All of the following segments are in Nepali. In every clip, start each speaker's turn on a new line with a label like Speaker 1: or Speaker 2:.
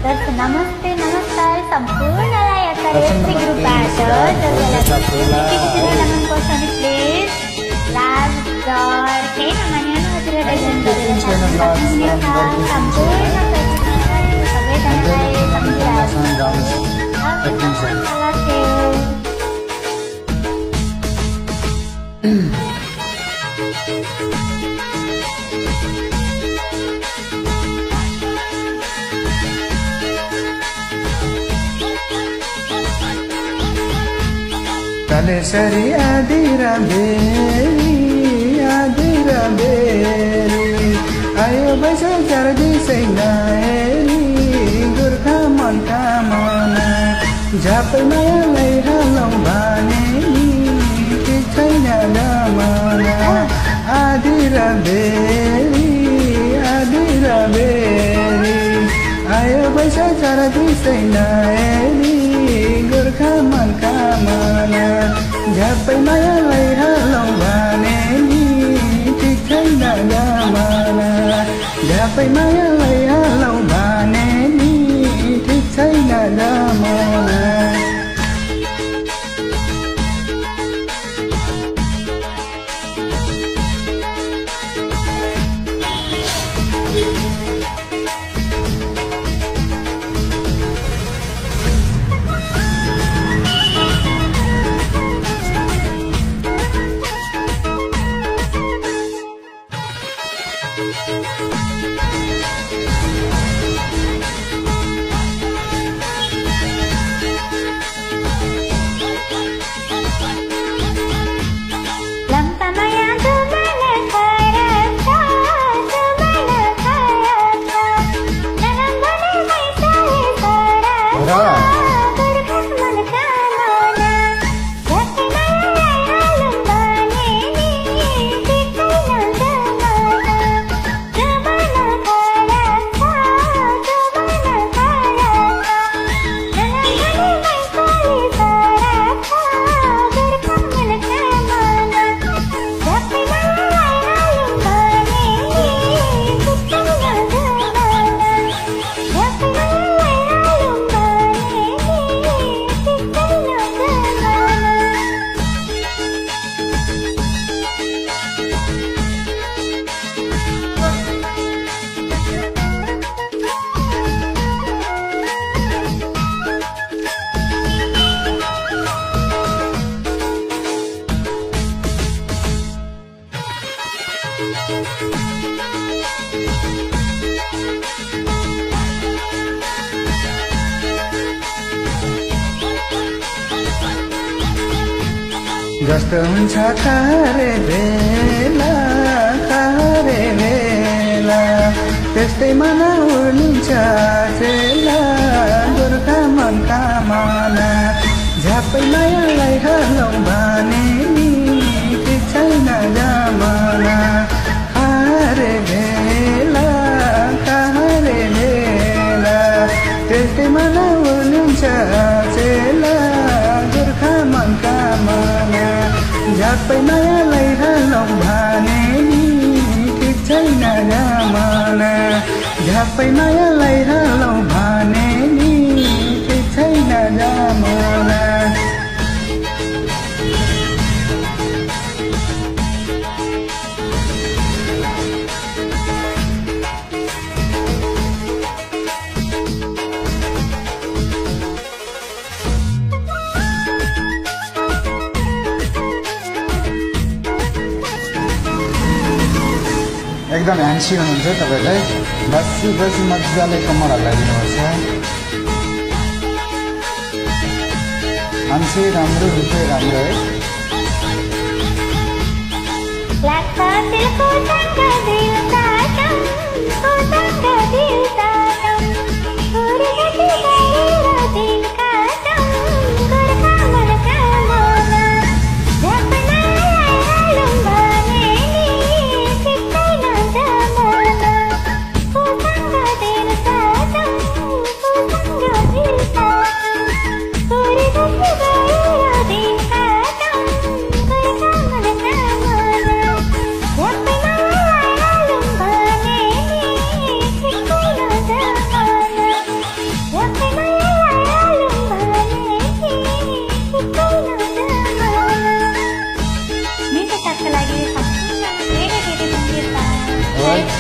Speaker 1: तर नमस्ते नमस्कार सम्पूर्णलाई एकादशी ग्रुपबाट नमन पर्छ अनि प्लिज राज जर केही नमान्नु हजुरहरूले जोइन गरेर सम्पूर्ण सबैजनालाई
Speaker 2: कालेश्वरी आदिरा बेरी आयो बैसा जर्दी सैनाएरी गोर्खा मनका मना झापै मायालाई हालौँ भने ठिक छैन जमाना आदिरा बेरी आयो बैसा जर्दी सैनाएरी गोर्खा मनका मना झ्यापै मायालाई हालौँ भने ठिक छैन जमाना झ्यापै मायालाई हालौँ भने ठिक छैन जमाना जस्तो हुन्छ खारे बेला त्यस्तै मन उर्लिन्छ चेला गोर्खा मनका मना झ्यापै मायालाई हालौँ भने ठिक छैन जमाना खारे बेला त्यस्तै मन उर्लिन्छ चेला गोर्खा मनका मना झ्यापै मायालाई हालौँ भने ठिक छैन जमाना झ्यापै मायालाई हालौँ भने ठिक छैन जमाना एकदम ह्यान्सी हुनुहुन्छ तपाईँलाई बसी मजाले कम्मर हल्लाइदिनुपर्छ मान्छे राम्रो रुपै राम्रो है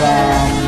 Speaker 2: Welcome.